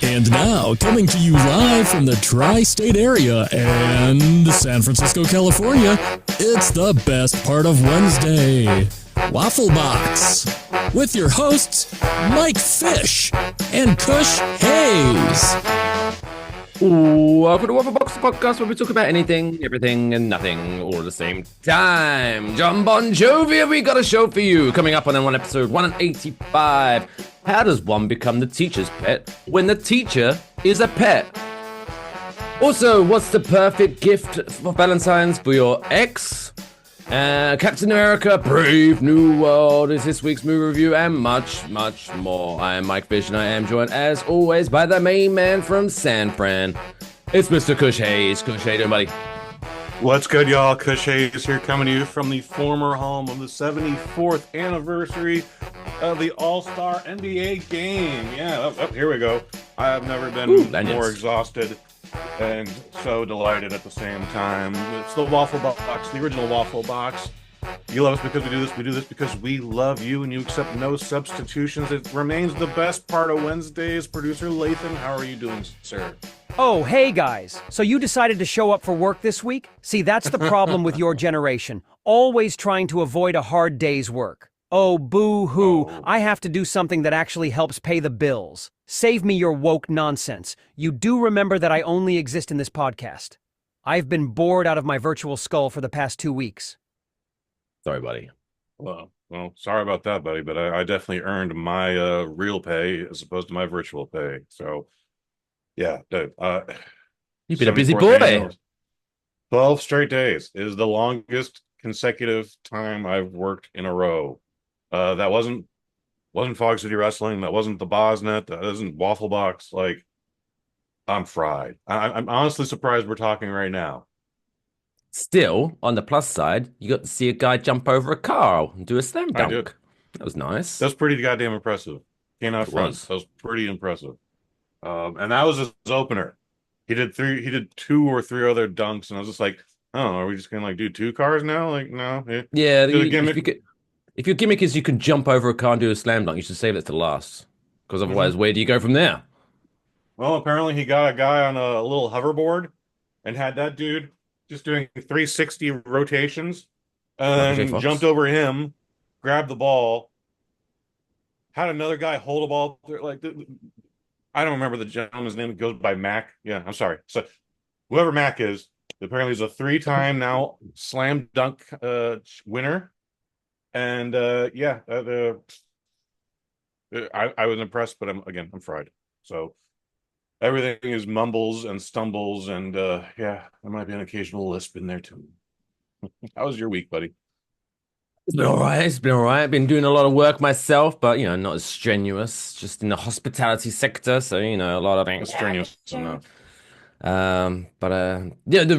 And now, coming to you live from the tri-state area and San Francisco, California, it's the best part of Wednesday, Waffle Box, with your hosts, Mike Fish and Kush Hayes. Welcome to Waffle Box, the podcast where we talk about anything, everything, and nothing all at the same time. John Bon Jovi, we got a show for you. Coming up on episode 185. How does one become the teacher's pet when the teacher is a pet? Also, what's the perfect gift for Valentine's for your ex? Captain America, Brave New World is this week's movie review, and much, much more. I am Mike Fish, and I am joined, as always, by the main man from San Fran. It's Mr. Kush Hayes. Kush, how you doing, buddy? What's good, y'all? Kush Hayes here, coming to you from the former home of the 74th anniversary of the All-Star NBA game. Yeah, here we go. I have never been more exhausted and so delighted at the same time. It's the Waffle Box, the original Waffle Box. You love us because we do this. We do this because we love you, and you accept no substitutions. It remains the best part of Wednesdays. Producer Lathan, how are you doing, sir? Oh, hey guys. So you decided to show up for work this week? See, that's the problem with your generation. Always trying to avoid a hard day's work. Oh, boo-hoo. I have to do something that actually helps pay the bills. Save me your woke nonsense. You do remember that I only exist in this podcast. I've been bored out of my virtual skull for the past 2 weeks. Sorry, buddy. Well, sorry about that, buddy, but I definitely earned my real pay as opposed to my virtual pay. So, yeah. You've been a busy boy. 12 straight days is the longest consecutive time I've worked in a row. That wasn't Fog City Wrestling. That wasn't the Bosnet. That isn't Waffle Box. Like, I'm fried. I'm honestly surprised we're talking right now. Still, on the plus side, you got to see a guy jump over a car and do a slam dunk. I did. That was nice. That's pretty goddamn impressive. Cannot front. That was pretty impressive. And that was his opener. He did 2 or 3 other dunks, and I was just like, oh, are we just gonna do 2 cars now? Like, no. Yeah, if your gimmick is you can jump over a car and do a slam dunk, you should save it to last. Because otherwise, where do you go from there? Well, apparently he got a guy on a little hoverboard and had that dude just doing 360 rotations, and jumped over him, grabbed the ball, had another guy hold a ball. Like, I don't remember the gentleman's name. It goes by Mac. Yeah, I'm sorry. So whoever Mac is, apparently he's a 3-time now slam dunk winner. And I was impressed, but I'm fried. So everything is mumbles and stumbles, and there might be an occasional lisp in there too. How was your week, buddy? It's been all right. I've been doing a lot of work myself, but not as strenuous. Just in the hospitality sector, so a lot of things strenuous. The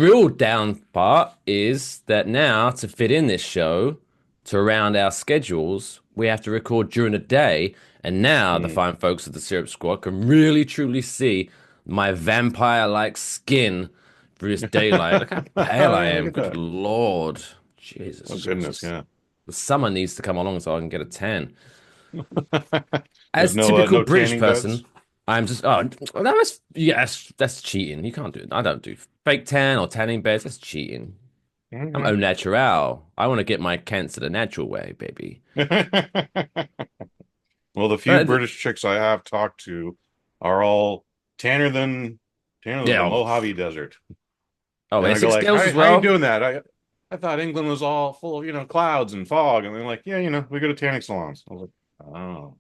real down part is that now to fit in this show, to round our schedules, we have to record during the day, and now the fine folks of the Syrup Squad can really truly see my vampire-like skin through this daylight. Look how pale I am. Good Lord. Jesus. Oh, goodness, yeah. The summer needs to come along so I can get a tan. As typical British person, beds? I'm just, that's cheating. You can't do it. I don't do fake tan or tanning beds. That's cheating. I'm au natural. I want to get my cancer the natural way, baby. Well, the few British chicks I have talked to are all tanner than the Mojave Desert. Oh, and Essex girls as well? How are you doing that? I thought England was all full of, clouds and fog. And they're like, we go to tanning salons. I was like, oh.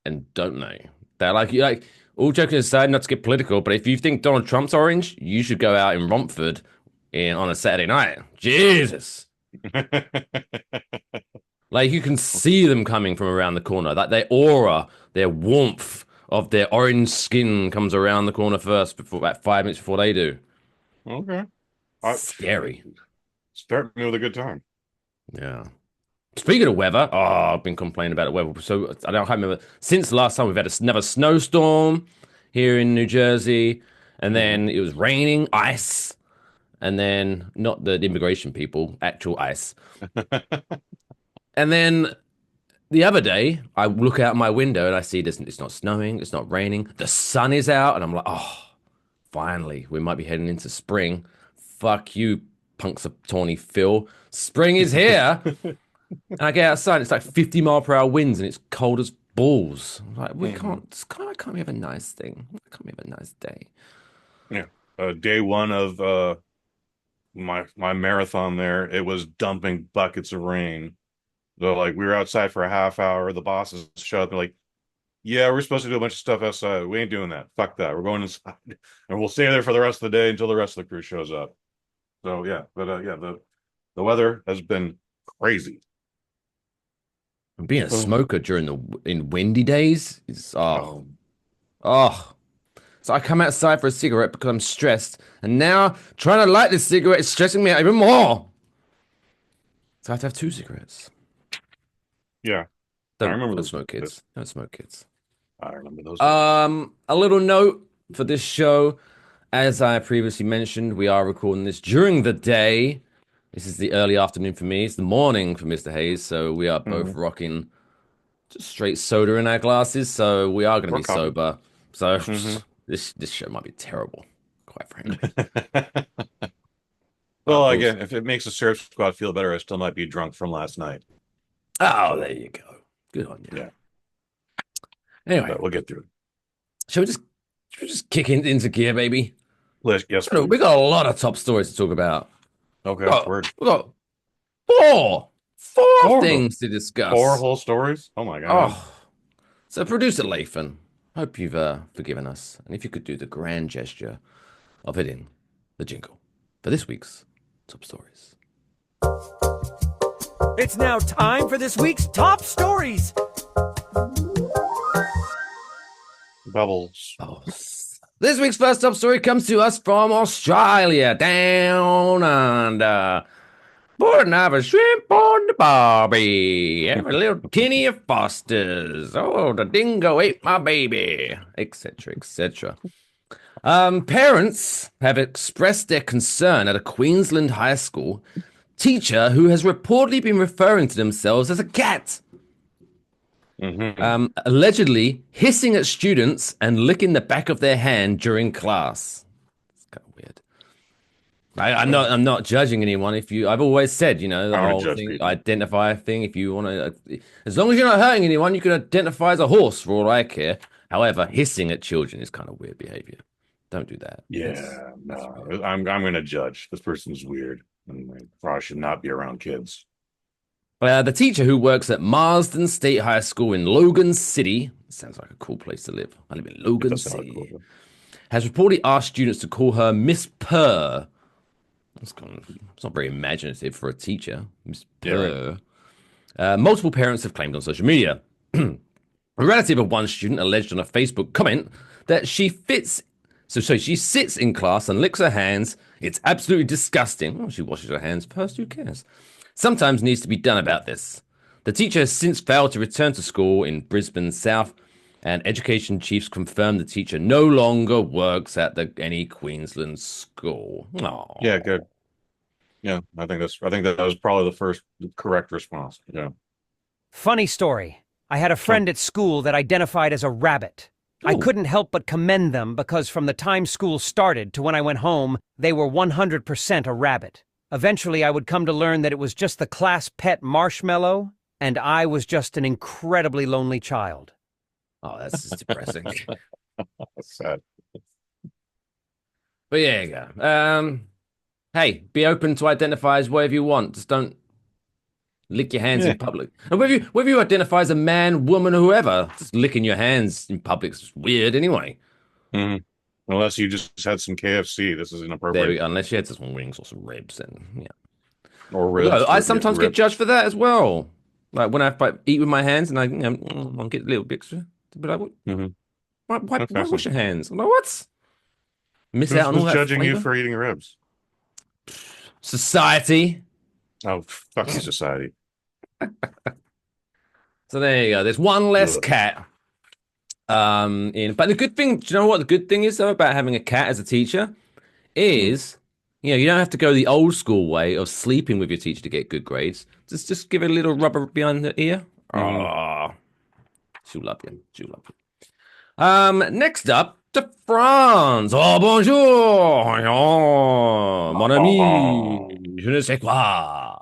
And don't they? They're like, all joking aside, not to get political, but if you think Donald Trump's orange, you should go out in Romford on a Saturday night. Jesus. Like, you can see them coming from around the corner. That their aura, their warmth of their orange skin comes around the corner first, about 5 minutes before they do. Okay. Scary. Start me with a good time. Yeah. Speaking of weather, I've been complaining about the weather. So I can't remember. Since last time, we've had another snowstorm here in New Jersey, and then it was raining, ice, and then not the immigration people, actual ice. And then the other day, I look out my window and I see this. It's not snowing. It's not raining. The sun is out, and I'm like, oh, finally, we might be heading into spring. Fuck you, punks of tawny Phil. Spring is here. And I get outside, and it's like 50-mile-per-hour winds, and it's cold as balls. I'm like, can't we have a nice thing? Why can't we have a nice day? Yeah. Day one of my marathon there, it was dumping buckets of rain. So like we were outside for a half hour. The bosses showed up and like, yeah, we're supposed to do a bunch of stuff outside. We ain't doing that. Fuck that. We're going inside, and we'll stay there for the rest of the day until the rest of the crew shows up. So yeah, but yeah, the weather has been crazy. And being a smoker in windy days is So I come outside for a cigarette because I'm stressed, and now trying to light this cigarette is stressing me out even more. So I have to have 2 cigarettes. Yeah, I remember those smoke, kids. Don't smoke, kids. I remember those. A little note for this show. As I previously mentioned, we are recording this during the day. This is the early afternoon for me. It's the morning for Mr. Hayes. So we are both rocking just straight soda in our glasses. So we are going to be sober. So this show might be terrible, quite frankly. Well, again, if it makes the Surf Squad feel better, I still might be drunk from last night. Oh, there you go. Good on you. Yeah. Anyway, but we'll get through it. Should we just kick into gear, baby? Yes, please. We got a lot of top stories to talk about. Okay, we got four things to discuss. 4 whole stories? Oh my god. Oh. So producer Lathan, hope you've forgiven us. And if you could do the grand gesture of hitting the jingle for this week's top stories. It's now time for this week's top stories. Bubbles. This week's first top story comes to us from Australia, down under. Board and have a shrimp on the barbie. Have a little tinny of Foster's. Oh, the dingo ate my baby, etc., etc. Parents have expressed their concern at a Queensland high school teacher who has reportedly been referring to themselves as a cat. Allegedly hissing at students and licking the back of their hand during class. It's kind of weird. I'm not judging anyone. I've always said, the whole thing, identify thing. If you want to, as long as you're not hurting anyone, you can identify as a horse for all I care. However, hissing at children is kind of weird behavior. Don't do that. Yeah, no, I'm going to judge. This person's weird, and probably should not be around kids. The teacher who works at Marsden State High School in Logan City, sounds like a cool place to live. I live in Logan City. Cool. Has reportedly asked students to call her Miss Purr. It's not very imaginative for a teacher, Miss Purr. Yeah. Multiple parents have claimed on social media. A relative of one student alleged on a Facebook comment that she sits in class and licks her hands. It's absolutely disgusting. Well, she washes her hands first. Who cares? Sometimes needs to be done about this. The teacher has since failed to return to school in Brisbane South, and education chiefs confirmed the teacher no longer works at any Queensland school. Aww. Yeah, good. Yeah, I think that was probably the first correct response. Yeah. Funny story. I had a friend at school that identified as a rabbit. Ooh. I couldn't help but commend them because from the time school started to when I went home, they were 100% a rabbit. Eventually, I would come to learn that it was just the class pet Marshmallow, and I was just an incredibly lonely child. Oh, that's just depressing. That's sad. But yeah, you go. Hey, be open to identify as whatever you want. Just don't lick your hands in public. And whether you identify as a man, woman, or whoever, just licking your hands in public is weird anyway. Mm-hmm. Unless you just had some KFC, this is inappropriate. Unless you had some wings or some ribs, and or ribs. No, I sometimes get judged for that as well. Like when I eat with my hands, and I get a little bit extra. But like, why wash your hands? I'm like, what? Miss out on all that judging flavor? You for eating ribs? Society. Oh, fuck you, society. So there you go. There's one less cat. But the good thing, do you know what the good thing is though about having a cat as a teacher is, you don't have to go the old school way of sleeping with your teacher to get good grades. Just give it a little rubber behind the ear. Oh, she'll love you. She'll love you. Next up to France. Oh, bonjour. Oh, mon ami. Je ne sais quoi.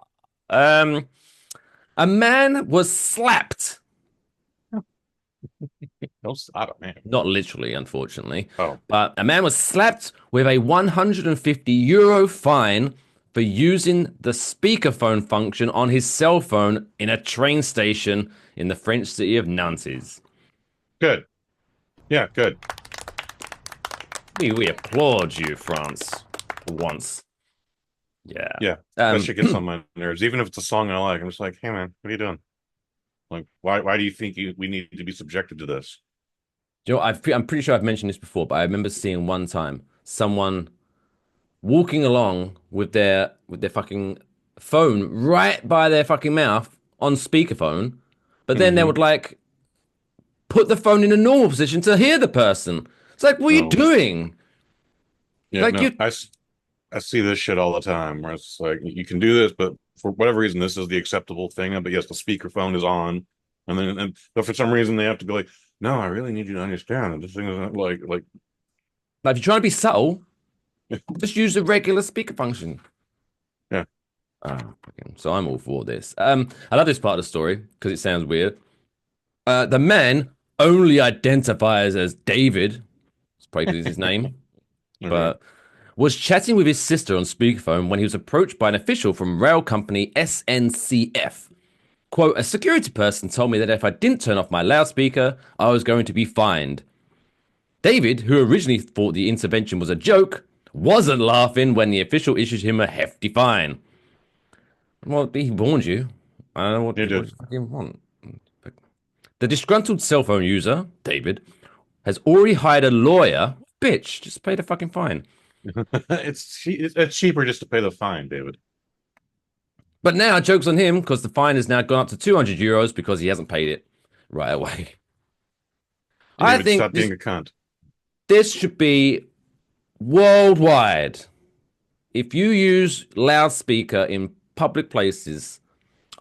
A man was slapped. No, I don't, man. Not literally, unfortunately. Oh, But a man was slapped with a €150 fine for using the speakerphone function on his cell phone in a train station in the French city of Nantes. good. Yeah, good. We applaud you, France, for once. Yeah. Yeah, that shit gets on my nerves. Even if it's a song I like, I'm just like, hey man, what are you doing? Like, why do you think we need to be subjected to this? You know, I'm pretty sure I've mentioned this before, but I remember seeing one time someone walking along with their fucking phone right by their fucking mouth on speakerphone, but then they would like put the phone in a normal position to hear the person. It's like, what are you doing? Yeah, Like no, you, I see this shit all the time where it's like you can do this, but for whatever reason, this is the acceptable thing. But yes, the speakerphone is on, but for some reason they have to go like, no, I really need you to understand that this thing isn't like like if you're trying to be subtle, just use the regular speaker function. yeah. So I'm all for this. I love this part of the story because it sounds weird. The man only identifies as David. It's probably because it's his name, but was chatting with his sister on speakerphone when he was approached by an official from rail company SNCF. Quote, a security person told me that if I didn't turn off my loudspeaker, I was going to be fined. David, who originally thought the intervention was a joke, wasn't laughing when the official issued him a hefty fine. Well, he warned you. I don't know what you fucking want. The disgruntled cell phone user, David, has already hired a lawyer. Bitch, just pay the fucking fine. It's cheaper just to pay the fine, David. But now, joke's on him because the fine has now gone up to €200 because he hasn't paid it right away. I think stop being a cunt. This should be worldwide. If you use loudspeaker in public places,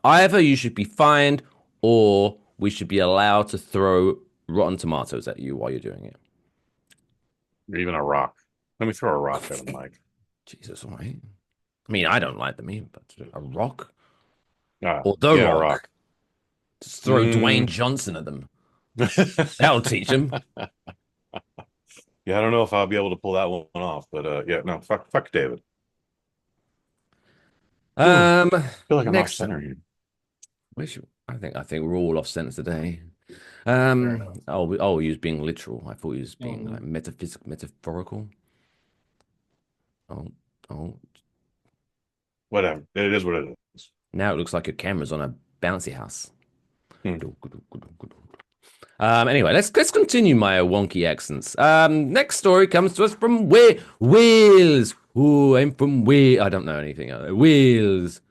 either you should be fined or we should be allowed to throw rotten tomatoes at you while you're doing it. Or even a rock. Let me throw a rock at him, Mike. Jesus, all right. I mean, I don't like the meme, but a rock? Or the rock. Just throw Dwayne Johnson at them. That'll teach them. Yeah, I don't know if I'll be able to pull that one off, but yeah, no, fuck David. I feel like I'm off center here. I think we're all off center today. I'll use being literal. I thought he was being like metaphorical. Oh. Whatever. It is what it is. Now it looks like your camera's on a bouncy house. Anyway, let's continue my wonky accents. Next story comes to us from Wales. Ooh, I'm from Wales. I don't know anything. Wales.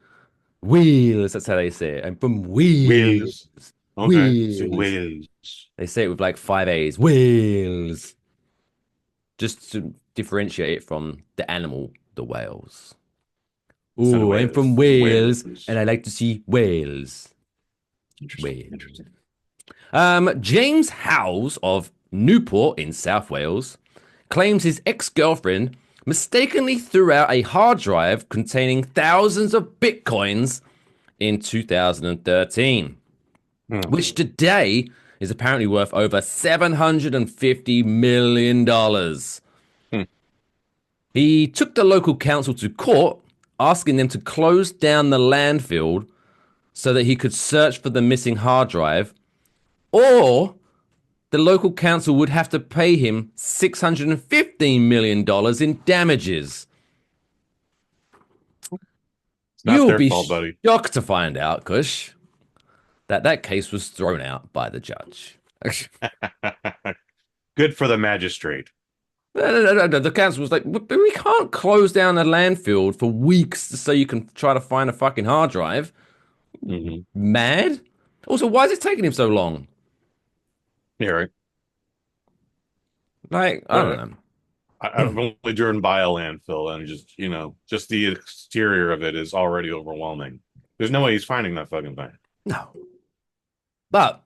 That's how they say it. I'm from Wales. Okay. Wales. They say it with like 5 A's. Wales. Just to differentiate it from the animal, the whales. Ooh, I'm from Wales, and I like to see whales. Interesting. James Howes of Newport in South Wales claims his ex-girlfriend mistakenly threw out a hard drive containing thousands of bitcoins in 2013, which today is apparently worth over $750 million. He took the local council to court, asking them to close down the landfill so that he could search for the missing hard drive, or the local council would have to pay him $615 million in damages. It's not their fault, buddy. Shocked to find out, Kush, that case was thrown out by the judge. Good for the magistrate. The council was like, but we can't close down a landfill for weeks so you can try to find a fucking hard drive. Mad? Also, why is it taking him so long? Yeah, right. Like, I don't know. I've only driven by a landfill, and just the exterior of it is already overwhelming. There's no way he's finding that fucking thing. No. But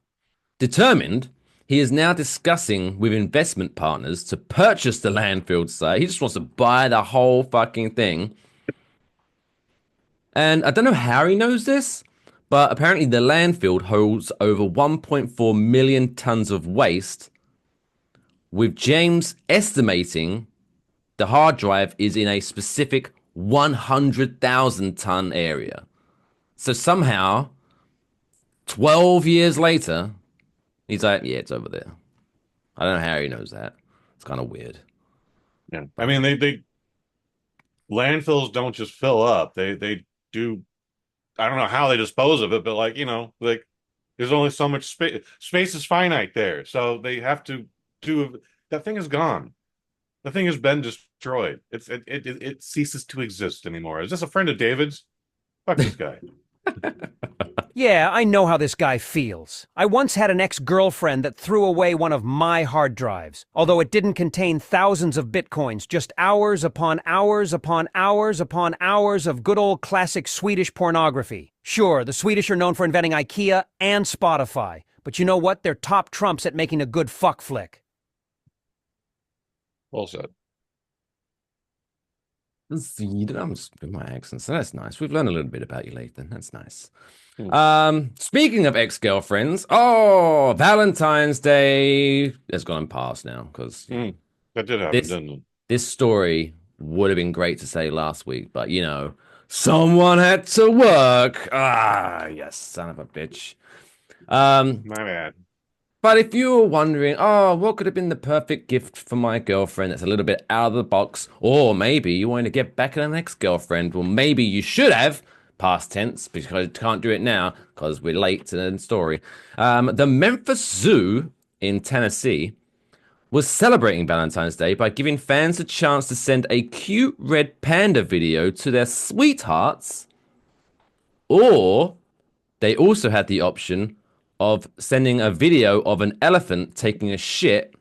determined, he is now discussing with investment partners to purchase the landfill site. He just wants to buy the whole fucking thing. And I don't know how he knows this, but apparently the landfill holds over 1.4 million tons of waste, with James estimating the hard drive is in a specific 100,000 ton area. So somehow, 12 years later, he's like, yeah, it's over there. I don't know how he knows that. It's kind of weird. Yeah. I mean, they landfills don't just fill up. They do. I don't know how they dispose of it, but like, like there's only so much space. Space is finite there, so they have to do. That thing is gone. The thing has been destroyed. It ceases to exist anymore. Is this a friend of David's? Fuck this guy. Yeah, I know how this guy feels. I once had an ex-girlfriend that threw away one of my hard drives. Although it didn't contain thousands of bitcoins, just hours upon hours upon hours upon hours of good old classic Swedish pornography. Sure, the Swedish are known for inventing IKEA and Spotify. But you know what? They're top trumps at making a good fuck flick. Well said. I'm just doing my accents. So that's nice. We've learned a little bit about you, Lathan. That's nice. Speaking of ex-girlfriends, Valentine's Day has gone past now because that did happen, didn't it? This story would have been great to say last week, but someone had to work. Yes, son of a bitch. My bad. But if you were wondering, what could have been the perfect gift for my girlfriend that's a little bit out of the box, or maybe you want to get back at an ex-girlfriend, well, maybe you should have, past tense, because you can't do it now because we're late to the story. The Memphis Zoo in Tennessee was celebrating Valentine's Day by giving fans a chance to send a cute red panda video to their sweethearts, or they also had the option of sending a video of an elephant taking a shit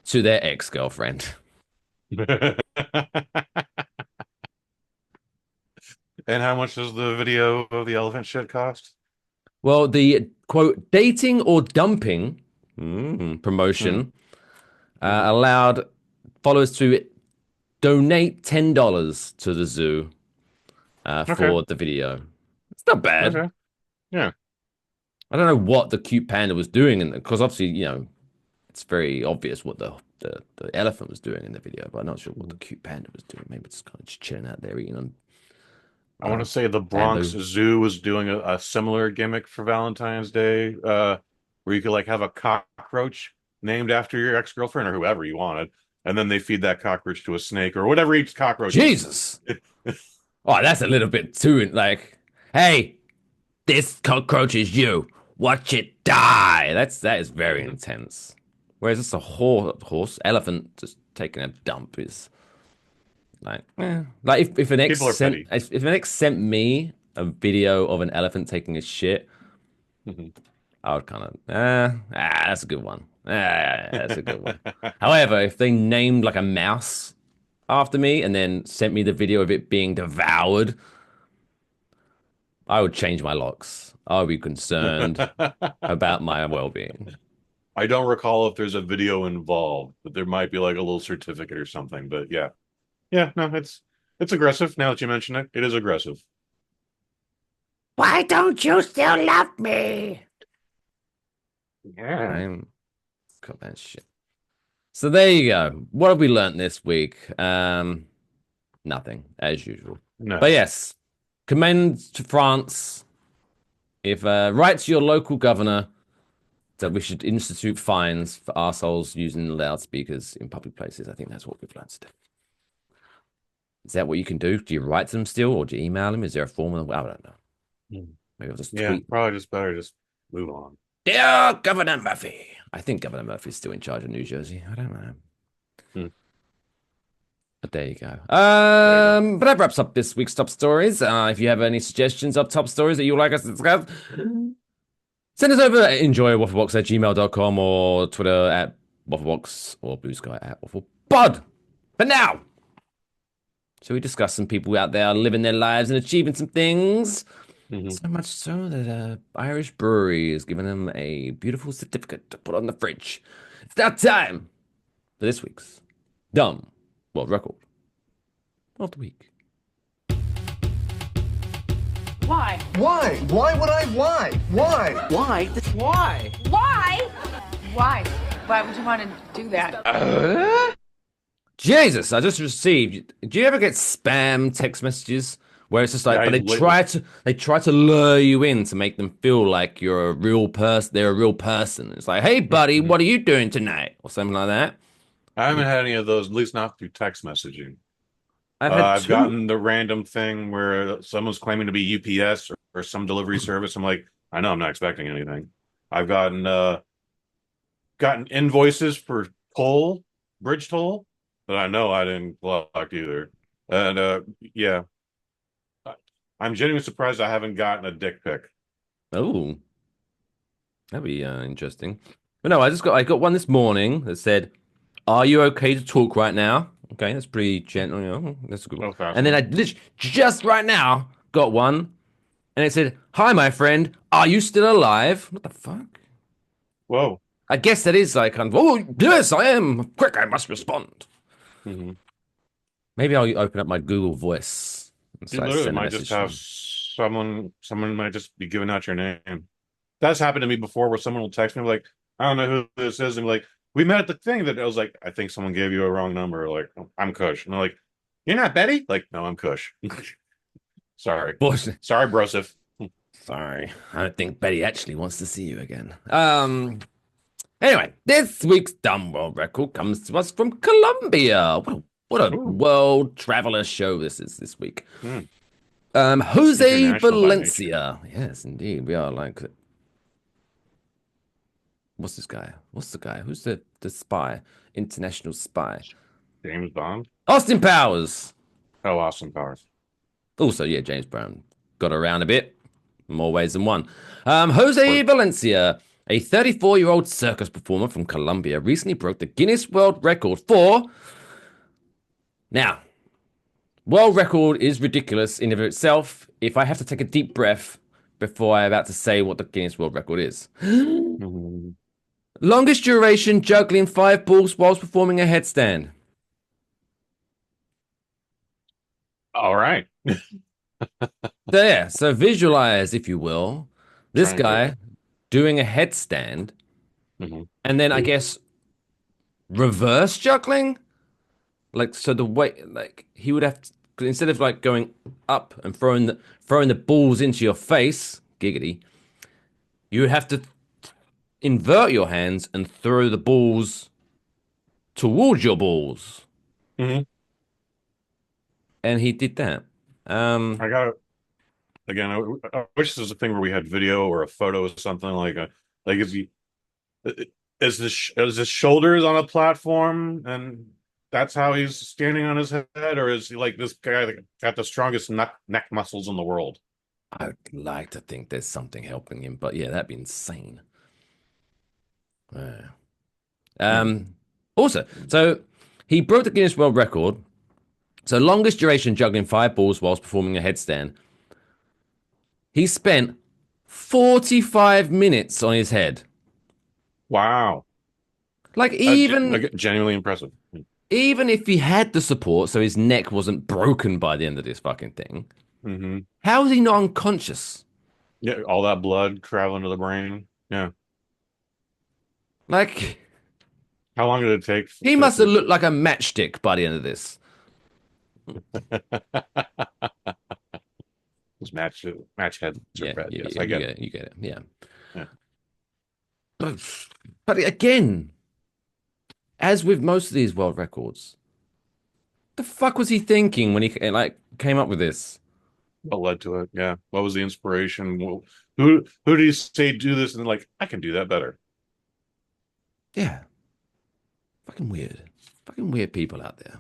to their ex-girlfriend. And how much does the video of the elephant shit cost? Well, the quote dating or dumping promotion allowed followers to donate $10 to the zoo for the video. It's not bad. Okay. Yeah. I don't know what the cute panda was doing, because obviously, it's very obvious what the elephant was doing in the video, but I'm not sure what the cute panda was doing. Maybe it's kind of just chilling out there eating on. I want to say the Bronx Zoo was doing a similar gimmick for Valentine's Day, where you could have a cockroach named after your ex-girlfriend or whoever you wanted, and then they feed that cockroach to a snake or whatever eats cockroach. Jesus! That's a little bit too hey, this cockroach is you. Watch it die. That is very intense. Whereas it's a horse, elephant just taking a dump is if an ex sent me a video of an elephant taking a shit, I would kind of that's a good one. That's a good one. However, if they named a mouse after me and then sent me the video of it being devoured, I would change my locks. I would be concerned about my well-being. I don't recall if there's a video involved, but there might be a little certificate or something. But yeah, no, it's aggressive. Now that you mention it, it is aggressive. Why don't you still love me? Yeah, cut that shit. So there you go. What have we learnt this week? Nothing, as usual. no. But yes, commend to France. If write to your local governor that we should institute fines for arseholes using loudspeakers in public places. I think that's what we've learned today. Is that what you can do? Do you write to them still, or do you email them? Is there a form? I don't know. Maybe I'll just tweet. Probably just better just move on. Dear Governor Murphy. I think Governor Murphy's still in charge of New Jersey. I don't know. But there you go. But that wraps up this week's top stories. If you have any suggestions of top stories that you would like us to discuss, send us over at enjoywafflebox@gmail.com or Twitter at wafflebox or Blue Sky at wafflepod. But now, shall we discuss some people out there living their lives and achieving some things? Hmm. So much so that Irish brewery is giving him a beautiful certificate to put on the fridge. It's now time for this week's Dumb World Record of the Week. Why? Why? Why would I? Why? Why? Why? Why? Why? Why? Why would you want to do that? Jesus, I just received. Do you ever get spam text messages where it's just like, Yeah, but they try to lure you in to make them feel like you're a real person. They're a real person. It's like, hey, buddy, what are you doing tonight, or something like that. I haven't had any of those, at least not through text messaging. I've had I've two. gotten the random thing where someone's claiming to be UPS or some delivery service. I'm like, I know I'm not expecting anything. I've gotten invoices for bridge toll, but I know I didn't collect either. And yeah, I'm genuinely surprised I haven't gotten a dick pic. Oh, that'd be interesting. But no, I got one this morning that said, "Are you okay to talk right now?" Okay, that's pretty gentle. You know, that's a good one. Oh, fascinating. And then I literally just right now got one, and it said, "Hi, my friend. Are you still alive?" What the fuck? Whoa. I guess that is like, oh yes, I am. Quick, I must respond. Hmm. Maybe I'll open up my Google Voice and You start literally sending a might message just have someone might just be giving out your name. That's happened to me before where someone will text me like, I don't know who this is, and be like, we met at the thing that I was like, I think someone gave you a wrong number. Like, I'm Kush. And they're like, you're not Betty? Like, no, I'm Kush. Sorry. Bullshit. Sorry, Broseph. Sorry, I don't think Betty actually wants to see you again. Anyway, this week's Dumb World Record comes to us from Colombia. What a Ooh. world traveler show this is this week. Hmm. Jose International by Valencia. Yes, indeed, we are like. What's this guy? What's the guy? Who's the spy? International spy. James Bond. Austin Powers. Oh, Austin Powers. Also, yeah, James Brown got around a bit, more ways than one. Jose Valencia, a 34-year-old circus performer from Colombia, recently broke the Guinness World Record for. Now, world record is ridiculous in and of itself. If I have to take a deep breath before I'm about to say what the Guinness World Record is. Mhm. Longest duration juggling 5 balls whilst performing a headstand. All right. So visualize, if you will, this Trying to- guy doing a headstand, Mhm. and then I guess reverse juggling. Like, so the way, like he would have to, instead of like going up and throwing the balls into your face, giggity, you would have to invert your hands and throw the balls towards your balls. Mhm. And he did that. I got it. Again, I wish this was a thing where we had video or a photo or something like is his shoulders on a platform and that's how he's standing on his head, or is he like this guy that got the strongest neck muscles in the world? I'd like to think there's something helping him, but yeah, that'd be insane. Also, so he broke the Guinness World Record. So longest duration juggling 5 balls whilst performing a headstand. He spent 45 minutes on his head. Wow. Like even Like, genuinely impressive. even if he had the support, so his neck wasn't broken by the end of this fucking thing, Mm-hmm. how is he not unconscious? Yeah, all that blood traveling to the brain. Yeah. Like How long did it take? he must have looked like a matchstick by the end of this. Those match heads are fed. Yes, I you get get it. it. You get it. Yeah. Yeah. But again, as with most of these world records, the fuck was he thinking when he like came up with this? What led to it? Yeah. What was the inspiration? Who did he say do this? And like, I can do that better. Yeah. Fucking weird. Fucking weird people out there.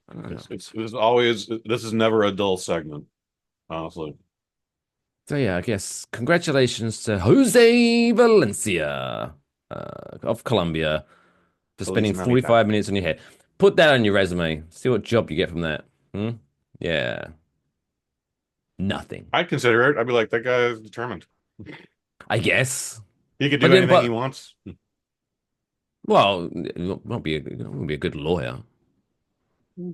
I don't know. It's always, this is never a dull segment, honestly. So yeah, I guess congratulations to Jose Valencia of Colombia for spending Feliz 45 minutes on your head. Put that on your resume. See what job you get from that. Hmm? Yeah. Nothing. I'd consider it. I'd be like, that guy is determined. I guess. He could do anything he wants. Well, it won't be a good lawyer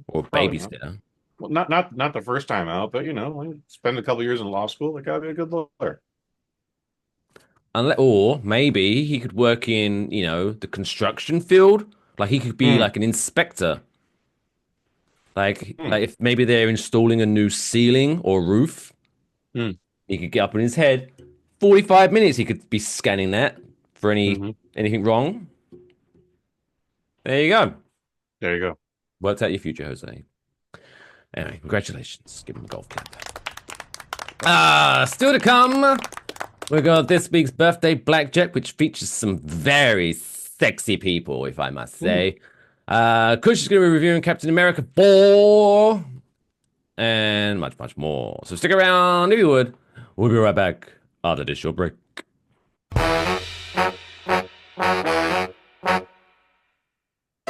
or babysitter. Well, not the first time out, but spend a couple years in law school. That gotta be a good lawyer. Or maybe he could work in, the construction field. Like he could be like an inspector. Like if maybe they're installing a new ceiling or roof, he could get up in his head. 45 minutes he could be scanning that for anything wrong. There you go. There you go. Worked out your future, Jose. Anyway, congratulations. Give him a golf clap. Still to come, we got this week's birthday Blackjack, which features some very sexy people, if I must say. Kush is going to be reviewing Captain America 4 and much, much more. So stick around if you would. We'll be right back after this short break.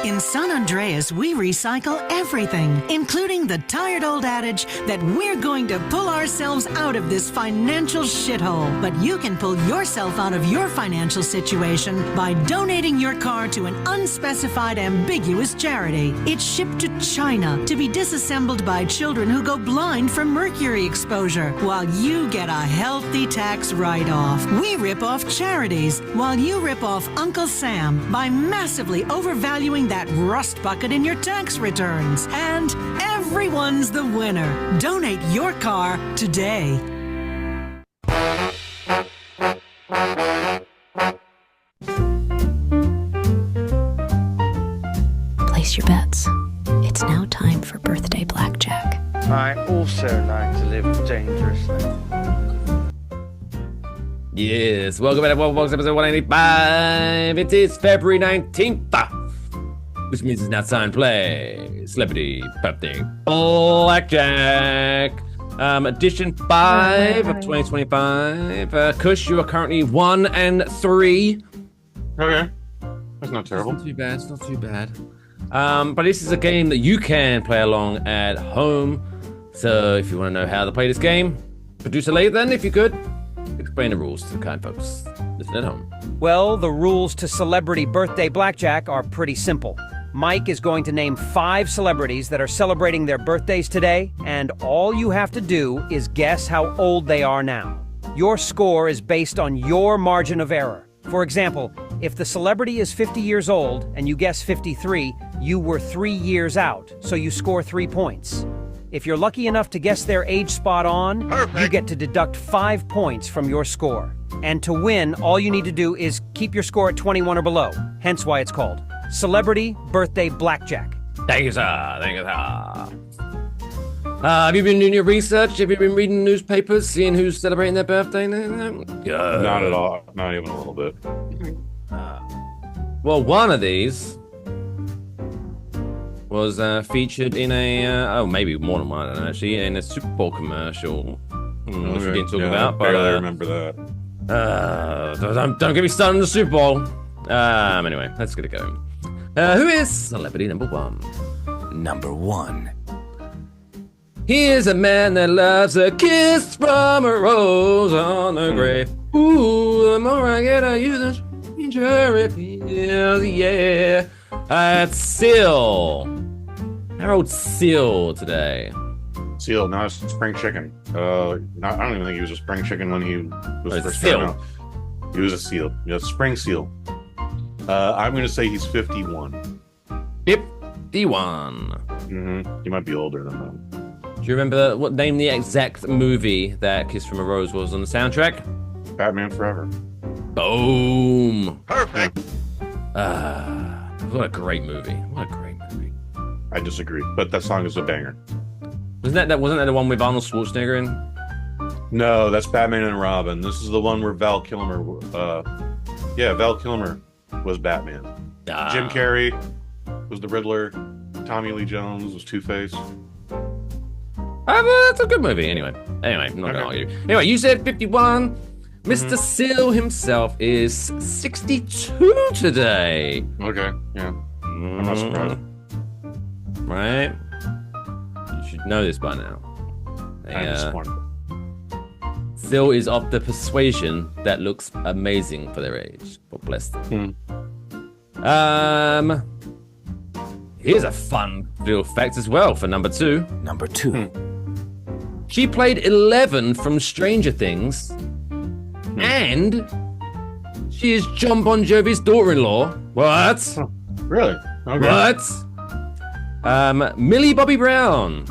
In San Andreas, we recycle everything, including the tired old adage that we're going to pull ourselves out of this financial shithole. But you can pull yourself out of your financial situation by donating your car to an unspecified, ambiguous charity. It's shipped to China to be disassembled by children who go blind from mercury exposure, while you get a healthy tax write-off. We rip off charities, while you rip off Uncle Sam by massively overvaluing that rust bucket in your tax returns. And everyone's the winner. Donate your car today. Place your bets. It's now time for birthday blackjack. I also like to live dangerously. Yes, welcome back to Waffle Box episode 185. It is February 19th. Which means it's now time to play Celebrity Birthday Blackjack. Edition 5 of 2025. Kush, you are currently 1 and 3. Okay. That's not terrible. It's not too bad. But this is a game that you can play along at home. So if you want to know how to play this game, producer Lathan, if you could, explain the rules to the kind folks listening at home. Well, the rules to Celebrity Birthday Blackjack are pretty simple. Mike is going to name 5 celebrities that are celebrating their birthdays today, and all you have to do is guess how old they are now. Your score is based on your margin of error. For example, if the celebrity is 50 years old and you guess 53, you were 3 years out, so you score 3 points. If you're lucky enough to guess their age spot on, you get to deduct 5 points from your score. And to win, all you need to do is keep your score at 21 or below, hence why it's called Celebrity Birthday Blackjack. Thank you, sir. Thank you, sir. Have you been doing your research? Have you been reading newspapers, seeing who's celebrating their birthday? Not at all. Not even a little bit. Well, one of these was featured in maybe more than one, I don't know, actually, in a Super Bowl commercial. Which we didn't talk about, but I remember that. Don't get me started on the Super Bowl. Anyway, let's get it going. Who is celebrity number 1? Number 1. He is a man that loves a kiss from a rose on the grave. Ooh, the more I get of you, the stranger it feels, yeah. It's Seal. Harold Seal today. Seal, not a spring chicken. I don't even think he was a spring chicken when he was first Seal. out. He was a seal. Yeah, spring seal. I'm going to say he's 51. 51. He might be older than that. Do you remember name the exact movie that Kiss from a Rose was on the soundtrack? Batman Forever. Boom. Perfect. What a great movie. What a great movie. I disagree, but that song is a banger. Wasn't that the one with Arnold Schwarzenegger in? No, that's Batman and Robin. This is the one where Val Kilmer was Batman. Jim Carrey was the Riddler. Tommy Lee Jones was Two-Face. That's a good movie. Anyway, I'm not gonna argue. Anyway, you said 51. Mr. Seal himself is 62 today. Okay, yeah. I'm not surprised. Right? You should know this by now. I'm disappointed. still is of the persuasion that looks amazing for their age. God bless them. Here's a fun little fact as well for number 2. Number 2. She played 11 from Stranger Things, and she is John Bon Jovi's daughter-in-law. What? Really? Okay. What? Millie Bobby Brown.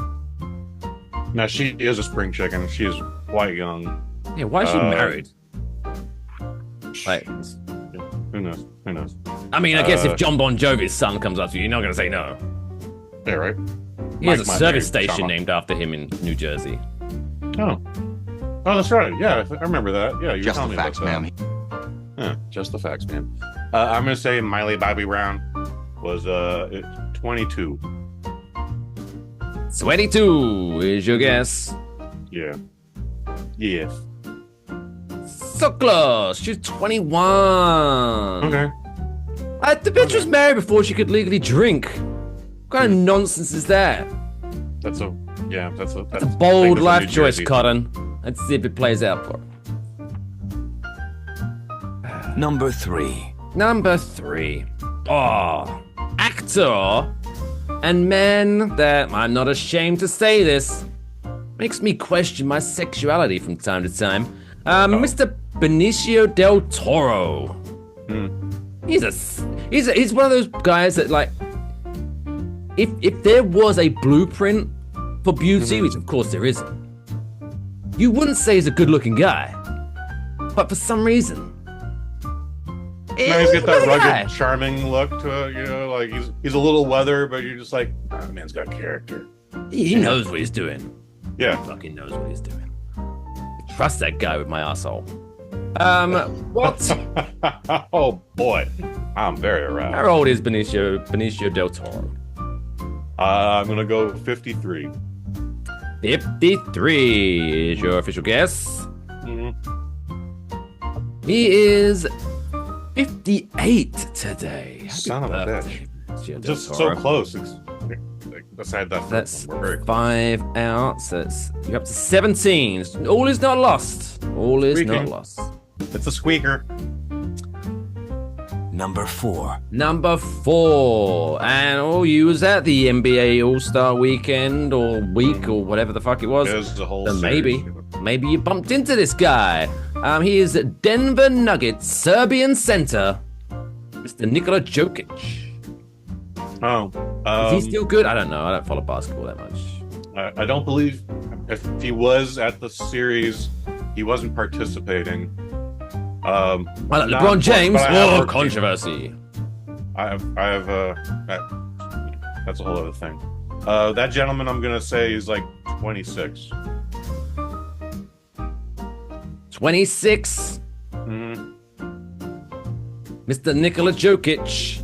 Now, she is a spring chicken. She is quite young. Yeah, why is she married? Like, who knows? Who knows? I mean, I guess if John Bon Jovi's son comes up to you, you're not going to say no. Yeah, right. He has a service station named after him in New Jersey. Oh, that's right. Yeah, I remember that. Yeah, you Just telling the me facts, about ma'am. that. Yeah, just the facts, man. I'm gonna say Miley Bobby Brown was 22. 22 is your guess. Yeah. Yes. So close. She's 21. Okay. The bitch was married before she could legally drink. What kind of nonsense is that? That's a bold life choice, Cotton. Let's see if it plays out for her. Number 3. Number 3. Oh, actor and man that, I'm not ashamed to say this, makes me question my sexuality from time to time. Mr. Benicio Del Toro. He's one of those guys that, like, if there was a blueprint for beauty, which of course there isn't, you wouldn't say he's a good-looking guy. But for some reason, he's got that rugged, charming look to it. You know, like he's a little weather, but you're just like, oh, the man's got character. He knows what he's doing. Yeah, he fucking knows what he's doing. Trust that guy with my asshole. What? Oh boy, I'm very aroused. How old is Benicio Del Toro? I'm gonna go 53. 53 is your official guess. He is 58 today. Happy Son of a birthday, bitch. Benicio Del Just Toro. so close. Beside that, That's one. We're very 5 out. So you're up to 17. All is not lost. All is not lost. It's a squeaker. Number 4. Number 4. And you was at the NBA All-Star Weekend or week or whatever the fuck it was. It was the whole So series. maybe you bumped into this guy. He is Denver Nuggets Serbian center, Mr. Nikola Jokic. Oh. Is he still good? I don't know. I don't follow basketball that much. I don't believe if he was at the series, he wasn't participating. LeBron James. Oh, controversy. I have that's a whole other thing. That gentleman, I'm gonna say, is like 26. 26. Mr. Nikola Jokic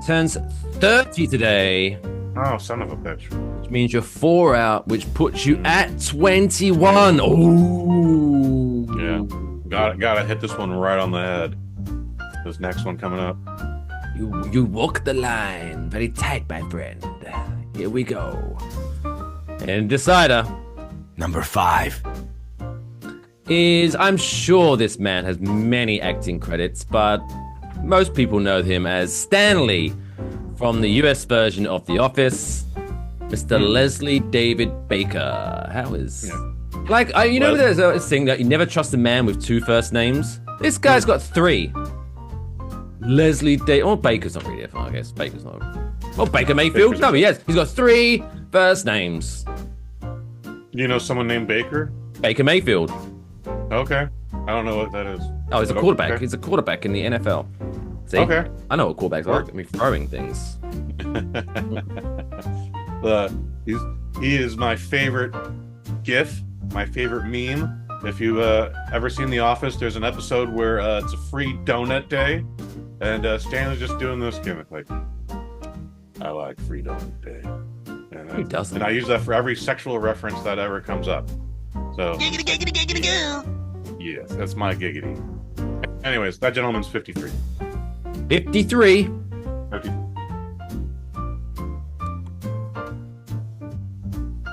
turns 30 today. Oh, son of a bitch. Which means you're 4 out, which puts you at 21. Ooh. Yeah. Gotta hit this one right on the head. This next one coming up. You walk the line very tight, my friend. Here we go. And decider. Number 5. I'm sure this man has many acting credits, but most people know him as Stanley from the US version of The Office, Mr. Leslie David Baker. How is... Yeah. Like, there's a thing that you never trust a man with 2 first names. This guy's got 3. Leslie Baker's not really a I guess. Baker's not. Oh, Baker Mayfield? No, yes. He's got 3 first names. You know someone named Baker? Baker Mayfield. Okay. I don't know what that is. Oh, he's a quarterback. Okay. He's a quarterback in the NFL. See? Okay. I know what quarterbacks are. I mean, throwing things. He is my favorite GIF, my favorite meme. If you've ever seen The Office, there's an episode where it's a free donut day, and Stanley's just doing this gimmick, like, I like free donut day. And Who doesn't? And I use that for every sexual reference that ever comes up. So, Giggity, giggity, giggity, goo. yes, that's my giggity. Anyways, that gentleman's 53. 53. 50.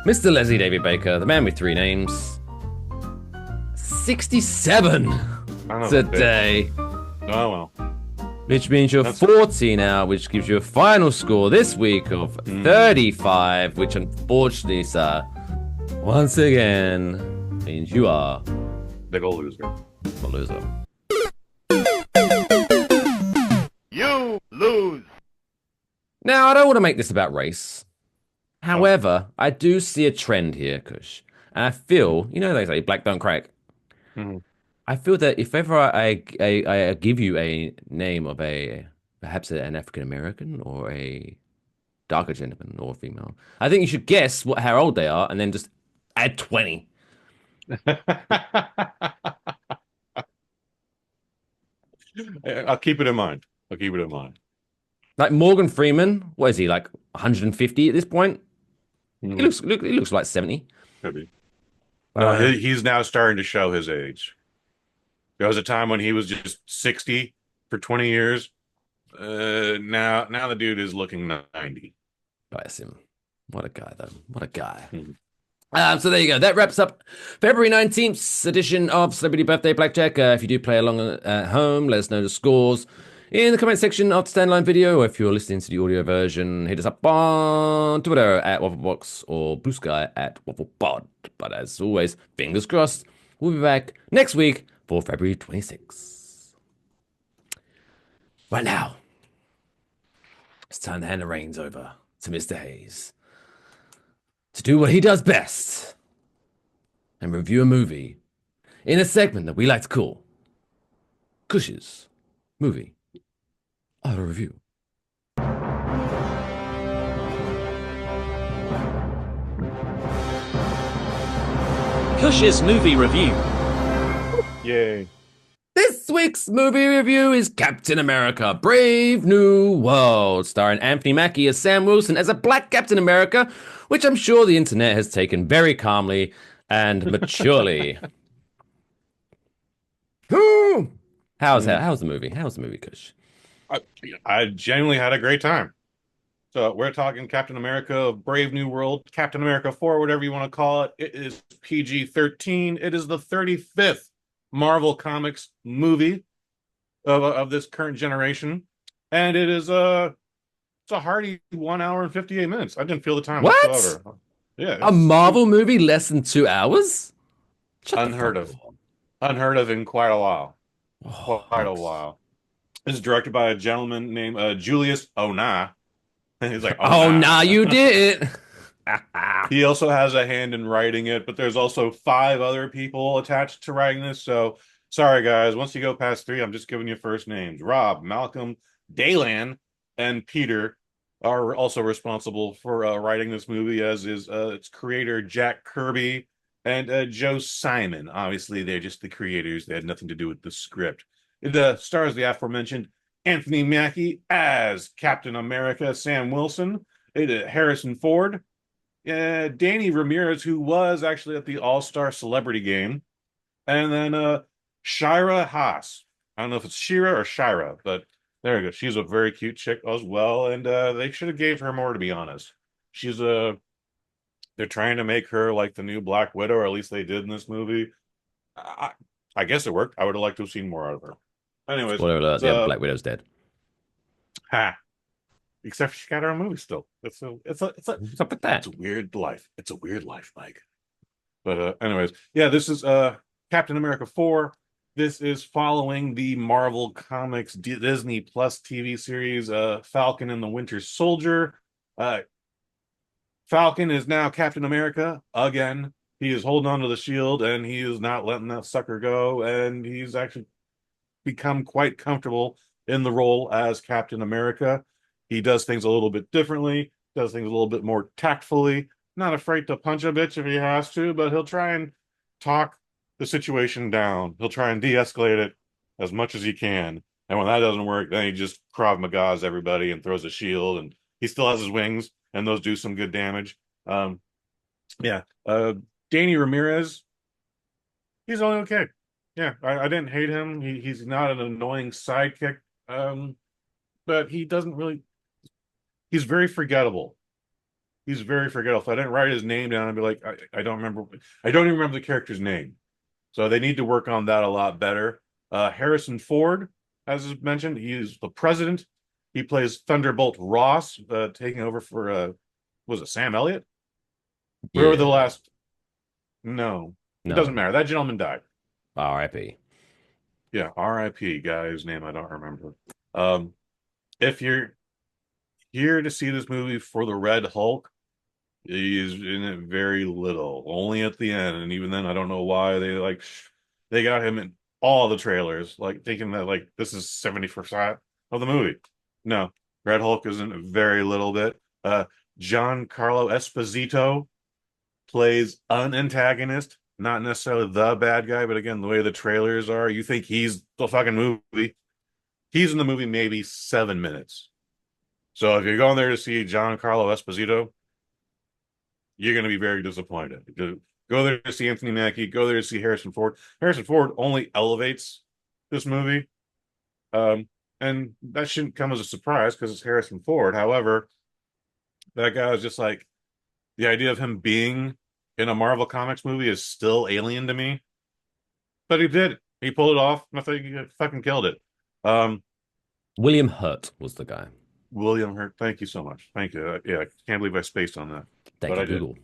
Mr. Leslie David Baker, the man with 3 names. 67 today. Oh, well. Which means you're 40 now, which gives you a final score this week of 35, which unfortunately, sir, once again, means you are big ol' loser. A loser. You lose. Now, I don't want to make this about race. However, I do see a trend here, Kush. And I feel, they say black don't crack. Mm-hmm. I feel that if ever I give you a name of perhaps an African American or a darker gentleman or female, I think you should guess how old they are and then just add 20. I'll keep it in mind. Like Morgan Freeman, what is he, like 150 at this point? Mm. He looks like 70. Could be. He's now starting to show his age. There was a time when he was just 60 for 20 years. Now the dude is looking 90. Bless him. What a guy, though. What a guy. Mm-hmm. So there you go. That wraps up February 19th edition of Celebrity Birthday Blackjack. If you do play along at home, let us know the scores in the comment section of the standalone video. Or if you're listening to the audio version, hit us up on Twitter at Waffle Box or Blue Sky at WafflePod. But as always, fingers crossed, we'll be back next week for February 26th. Right now, it's time to hand the reins over to Mr. Hayes to do what he does best and review a movie in a segment that we like to call Kush's Movie Auto Review. Kush's Movie Review. Yay. This week's movie review is Captain America: Brave New World, starring Anthony Mackie as Sam Wilson as a black Captain America, which I'm sure the internet has taken very calmly and maturely. How's the movie? How's the movie, Kush? I genuinely had a great time. So we're talking Captain America: Brave New World, Captain America 4, whatever you want to call it. It is PG-13. It is the 35th Marvel Comics movie of this current generation, and it is it's a hearty 1 hour and 58 minutes. I didn't feel the time whatsoever. Yeah, a Marvel movie less than 2 hours? Unheard of in quite a while. Quite a while. This is directed by a gentleman named Julius Onah. He's like, oh nah, you did it. He also has a hand in writing it, but there's also 5 other people attached to writing this. So sorry, guys. Once you go past 3, I'm just giving you first names. Rob, Malcolm, Daylan, and Peter are also responsible for writing this movie, as is its creator, Jack Kirby, and Joe Simon. Obviously, they're just the creators. They had nothing to do with the script. It stars the aforementioned Anthony Mackie as Captain America Sam Wilson, Harrison Ford, Danny Ramirez, who was actually at the All-Star Celebrity Game, and then Shira Haas. I don't know if it's Shira or Shira, but there we go. She's a very cute chick as well, and they should have gave her more, to be honest. She's they're trying to make her like the new Black Widow, or at least they did in this movie. I guess it worked. I would have liked to have seen more out of her. Anyways, yeah, Black Widow's dead. Ha! Except she got her own movie still. It's a weird life. It's a weird life, Mike. But anyways, yeah, this is Captain America 4. This is following the Marvel Comics Disney Plus TV series Falcon and the Winter Soldier. Falcon is now Captain America again. He is holding on to the shield, and he is not letting that sucker go, and he's actually become quite comfortable in the role as Captain America. He does things a little bit differently, does things a little bit more tactfully, not afraid to punch a bitch if he has to, but he'll try and talk the situation down. He'll try and de-escalate it as much as he can. And when that doesn't work, then he just Krav Magas everybody and throws a shield, and he still has his wings, and those do some good damage. Danny Ramirez, he's only okay. Yeah, I didn't hate him. He's not an annoying sidekick, but he doesn't really. He's very forgettable. If I didn't write his name down, I'd be like, I don't remember. I don't even remember the character's name. So they need to work on that a lot better. Harrison Ford, as is mentioned, he is the president. He plays Thunderbolt Ross, taking over for was it Sam Elliott? Where were the last? No, it doesn't matter. That gentleman died. R.I.P. Yeah, R.I.P. Guy's name I don't remember. If you're here to see this movie for the Red Hulk, he's in it very little, only at the end, and even then, I don't know why they got him in all the trailers, like thinking that like this is 70% of the movie. No, Red Hulk is in very little bit. Giancarlo Esposito plays an antagonist, not necessarily the bad guy, but again, the way the trailers are, you think he's the fucking movie. He's in the movie maybe 7 minutes. So if you're going there to see Giancarlo Esposito, you're going to be very disappointed. Go there to see Anthony Mackie. Go there to see Harrison Ford. Harrison Ford only elevates this movie. And that shouldn't come as a surprise because it's Harrison Ford. However, that guy was just like, the idea of him being in a Marvel Comics movie is still alien to me. But he did. He pulled it off. I think he fucking killed it. William Hurt was the guy. William Hurt. Thank you so much. Thank you. Yeah, I can't believe I spaced on that. Thank you, Google.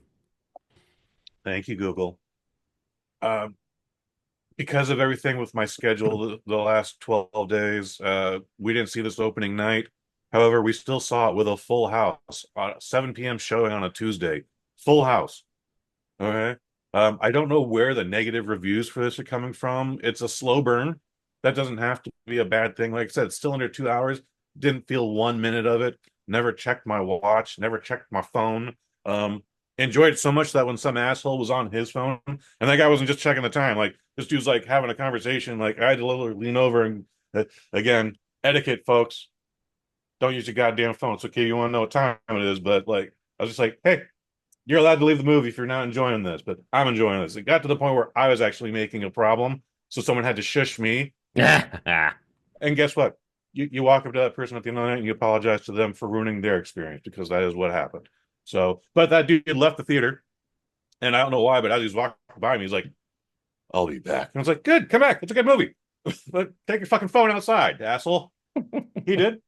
Thank you, Google. Because of everything with my schedule the last 12 days, we didn't see this opening night. However, we still saw it with a full house, 7 p.m. showing on a Tuesday. Full house. Okay. I don't know where the negative reviews for this are coming from. It's a slow burn. That doesn't have to be a bad thing. Like I said, it's still under 2 hours. Didn't feel 1 minute of it. Never checked my watch. Never checked my phone. Enjoyed it so much that when some asshole was on his phone, and that guy wasn't just checking the time, like this dude's like having a conversation, like I had to literally lean over and again, etiquette, folks. Don't use your goddamn phone. It's okay, you want to know what time it is, but like I was just like, hey, you're allowed to leave the movie if you're not enjoying this, but I'm enjoying this. It got to the point where I was actually making a problem, so someone had to shush me. And guess what? You walk up to that person at the end of the night and you apologize to them for ruining their experience, because that is what happened. So, but that dude left the theater, and I don't know why, but as he's walking by me, he's like, I'll be back. And I was like, good, come back. It's a good movie. But take your fucking phone outside, asshole. He did.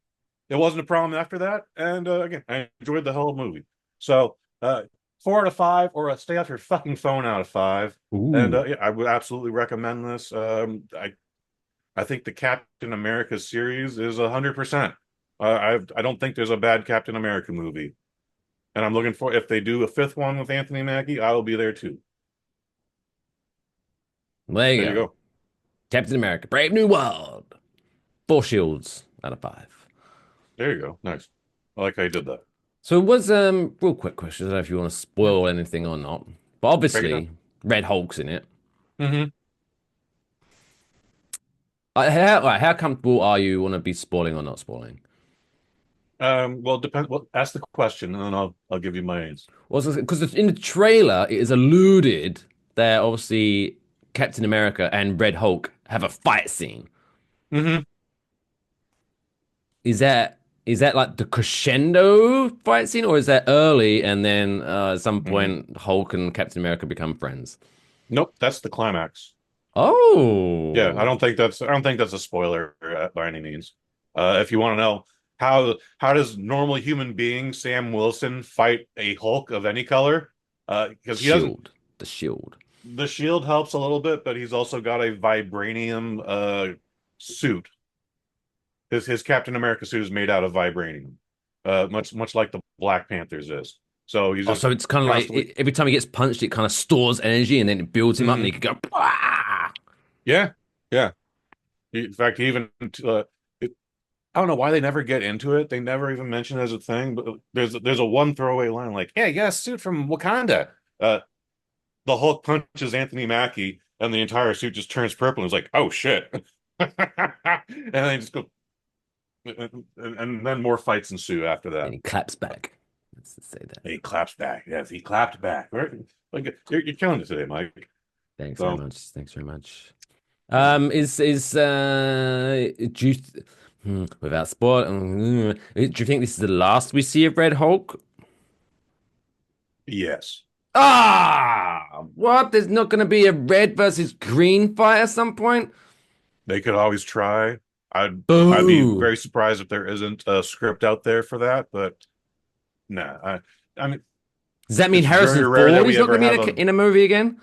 It wasn't a problem after that. And again, I enjoyed the whole movie. So 4 out of 5, or a stay off your fucking phone out of 5. Ooh. And yeah, I would absolutely recommend this. I think the Captain America series is 100%. I don't think there's a bad Captain America movie. And I'm looking for, if they do a 5th one with Anthony Mackie, I will be there too. There you go. Captain America, Brave New World. 4 shields out of 5. There you go. Nice. I like how you did that. So it was real quick question. I don't know if you want to spoil anything or not. But obviously, Red Hulk's in it. Mm-hmm. How comfortable are you want to be spoiling or not spoiling? Well, depend. Well, ask the question, and then I'll give you my answer. Well, because in the trailer, it is alluded that obviously Captain America and Red Hulk have a fight scene. Mm-hmm. Is that like the crescendo fight scene, or is that early and then at some point Hulk and Captain America become friends? Nope, that's the climax. Oh, yeah. I don't think that's a spoiler by any means. If you want to know how does normal human being Sam Wilson fight a Hulk of any color? Because he doesn't. The shield helps a little bit, but he's also got a vibranium suit. His Captain America suit is made out of vibranium, much like the Black Panther's is. So he's so it's kind of like every time he gets punched, it kind of stores energy and then it builds him up, and he can go. Bah! Yeah. In fact, he even I don't know why they never get into it. They never even mention it as a thing. But there's a one throwaway line like, "Yeah, you got a suit from Wakanda." The Hulk punches Anthony Mackie, and the entire suit just turns purple. And it's like, "Oh shit!" And they just go. And then more fights ensue after that. And he claps back. Let's say that. He claps back. Yes, he clapped back. Right? Like you're killing it today, Mike. Thanks very much. Thanks very much. Do you, without spoil, do you think this is the last we see of Red Hulk? Yes. What? There's not going to be a red versus green fight at some point? They could always try. I'd Boo. be very surprised if there isn't a script out there for that, but nah. I mean, does that mean it's Harrison very rare that Ford we is not ever going to have be in a movie again?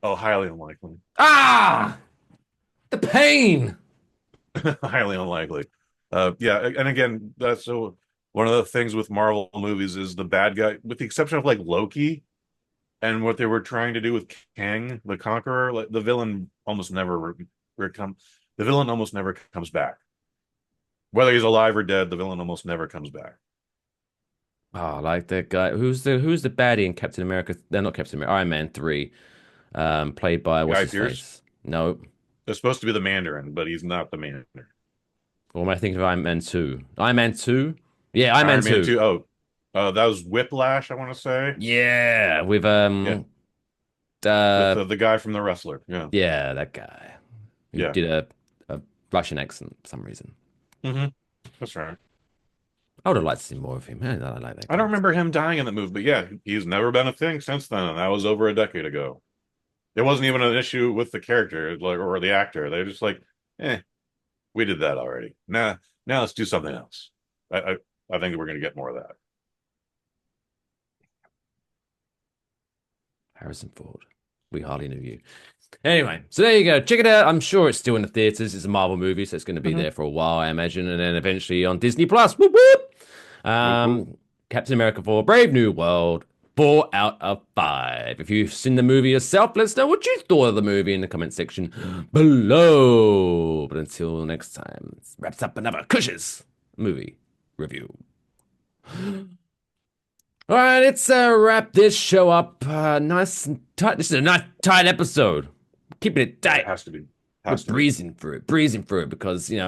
Oh, highly unlikely. The pain. Highly unlikely. Yeah, and again, that's so one of the things with Marvel movies is the bad guy, with the exception of like Loki and what they were trying to do with Kang the Conqueror, like the villain almost never the villain almost never comes back. Whether he's alive or dead, the villain almost never comes back. Oh, like that guy. Who's the baddie in Captain America? They're not Captain America. Iron Man 3. Played by what's Guy his Pearce? face? No. They're supposed to be the Mandarin, but he's not the Mandarin. Or am I thinking of Iron Man 2? Iron Man 2? Yeah, Iron Man 2. Oh, that was Whiplash, I want to say. Yeah, with with the guy from The Wrestler. Yeah, that guy. He did a Russian accent for some reason. Mm-hmm. That's right. I would have liked to see more of him. I like that. I don't remember him dying in the movie, but yeah, he's never been a thing since then, and that was over a decade ago. It wasn't even an issue with the character, like, or the actor. They're just like, we did that already. Now let's do something else. I think we're going to get more of that. Harrison Ford. We hardly knew you. Anyway, so there you go. Check it out. I'm sure it's still in the theaters. It's a Marvel movie, so it's going to be there for a while, I imagine, and then eventually on Disney Plus. Whoop whoop. Captain America 4: Brave New World. 4 out of 5. If you've seen the movie yourself, let us know what you thought of the movie in the comment section below. But until next time, this wraps up another Kush's movie review. All right, let's wrap this show up nice and tight. This is a nice tight episode. Keeping it tight. It has to be. We're breezing through it because, we've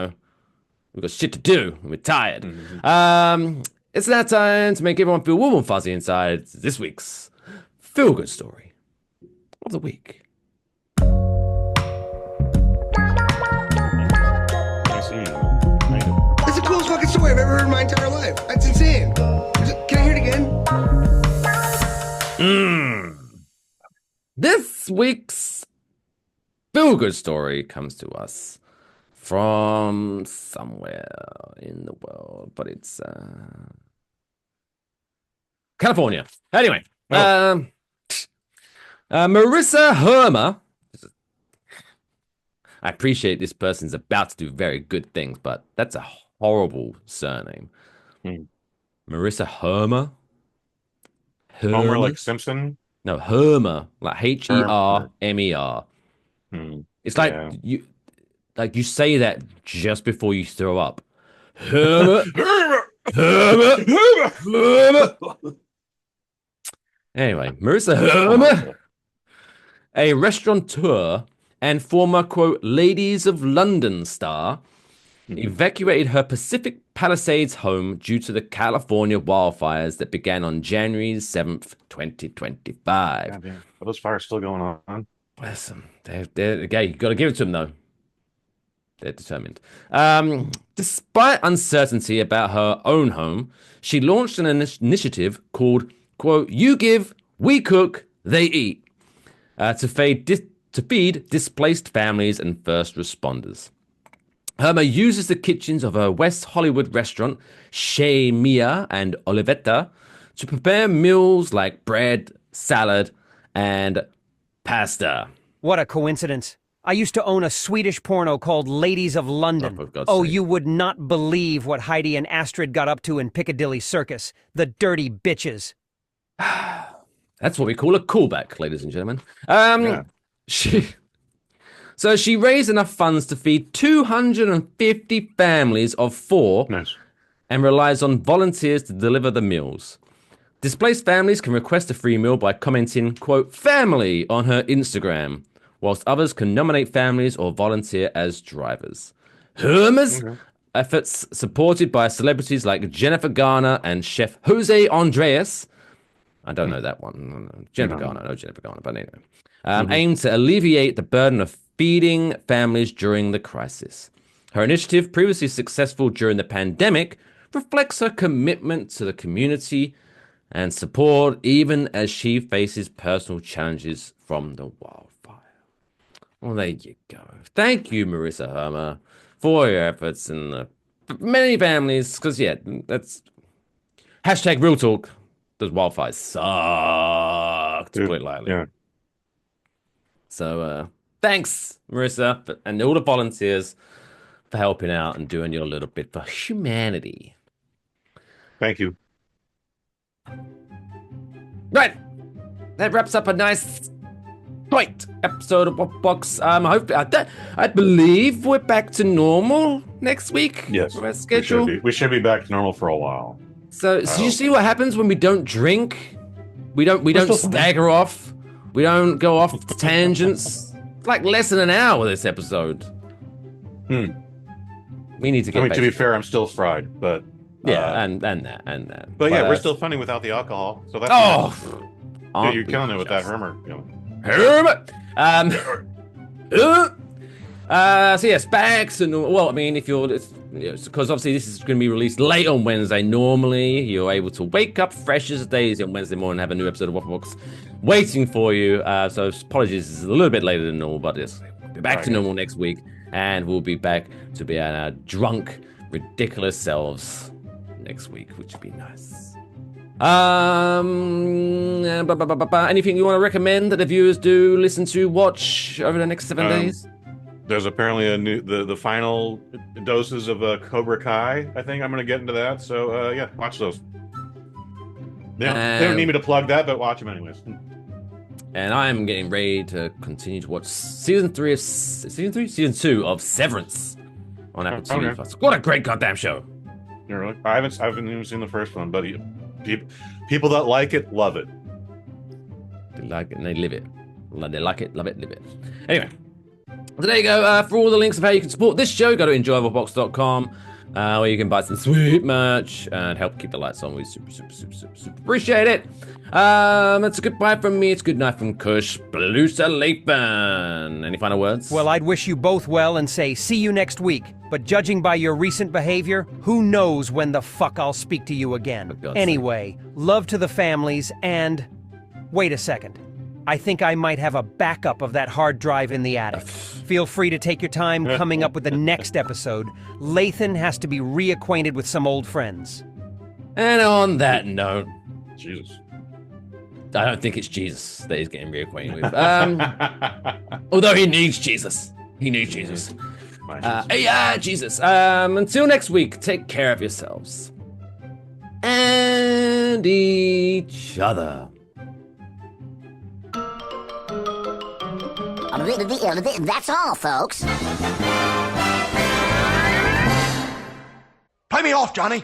got shit to do and we're tired. It's now time to make everyone feel warm and fuzzy inside. It's this week's feel-good story of the week. It's the coolest fucking story I've ever heard in my entire life. That's insane. Can I hear it again? This week's feel-good story comes to us from somewhere in the world, but it's California. Anyway, Marissa Hermer. I appreciate this person's about to do very good things, but that's a horrible surname. Marissa Hermer? Homer like Simpson? No, Hermer, like Hermer. It's like you say that just before you throw up. Hermer. Anyway, Marissa Hermer, a restaurateur and former, quote, Ladies of London star, evacuated her Pacific Palisades home due to the California wildfires that began on January 7th, 2025. Are those fires still going on? Listen, they're okay, you got to give it to them, though. They're determined. Despite uncertainty about her own home, she launched an initiative called, quote, You Give, We Cook, They Eat, to feed displaced families and first responders. Herma uses the kitchens of her West Hollywood restaurant, Chez Mia and Olivetta, to prepare meals like bread, salad, and pasta. What a coincidence. I used to own a Swedish porno called Ladies of London. Oh, you would not believe what Heidi and Astrid got up to in Piccadilly Circus. The dirty bitches. That's what we call a callback, ladies and gentlemen. So she raised enough funds to feed 250 families of 4 and relies on volunteers to deliver the meals. Displaced families can request a free meal by commenting, quote, family on her Instagram, whilst others can nominate families or volunteer as drivers. Hermer's efforts, supported by celebrities like Jennifer Garner and chef Jose Andres, I don't know that one. Jennifer Garner, I know Jennifer Garner, but anyway. Aim to alleviate the burden of feeding families during the crisis. Her initiative, previously successful during the pandemic, reflects her commitment to the community and support even as she faces personal challenges from the wildfire. Well, there you go. Thank you, Marissa Hermer, for your efforts in the many families, because, yeah, that's hashtag real talk. Those wildfires suck, to put it lightly. Yeah. So, thanks, Marissa, and all the volunteers for helping out and doing your little bit for humanity. Thank you. Right. That wraps up a nice, tight episode of Waffle Box. I believe we're back to normal next week. Yes. For our schedule. We should be back to normal for a while. So you see what happens when we don't drink? We don't stagger off. We don't go off tangents. It's like less than an hour this episode. We need to get back. To be fair, I'm still fried, but yeah, and that. But yeah, we're still funny without the alcohol. So that's nice. You're killing it with that Hermer. Hermer. So yes, back to normal. Well, I mean, if you're, because obviously this is going to be released late on Wednesday. Normally, you're able to wake up fresh as daisy on Wednesday morning and have a new episode of Waffle Box waiting for you. So apologies, it's a little bit later than normal, but we'll be back to normal next week, and we'll be back to be at our drunk, ridiculous selves next week, which would be nice. Anything you want to recommend that the viewers do listen to, watch over the next 7 days? There's apparently the final doses of Cobra Kai. I think I'm going to get into that. So yeah, watch those. They don't need me to plug that, but watch them anyways. And I'm getting ready to continue to watch season 2 of Severance on Apple TV Plus. What a great goddamn show! Really? I haven't even seen the first one, but people that like it love it. They like it and they live it. They like it, love it, live it. Anyway. So there you go. For all the links of how you can support this show, go to enjoyableBox.com, where you can buy some sweet merch and help keep the lights on. We super appreciate it. It's a goodbye from me. It's good night from Kush. Blusa Lapen. Any final words? Well, I'd wish you both well and say see you next week. But judging by your recent behavior, who knows when the fuck I'll speak to you again. Anyway, love to the families and... Wait a second. I think I might have a backup of that hard drive in the attic. Feel free to take your time coming up with the next episode. Lathan has to be reacquainted with some old friends. And on that note, Jesus. I don't think it's Jesus that he's getting reacquainted with. Although he needs Jesus. He needs Jesus. Jesus. Until next week, take care of yourselves. And each other. That's all, folks. Play me off, Johnny.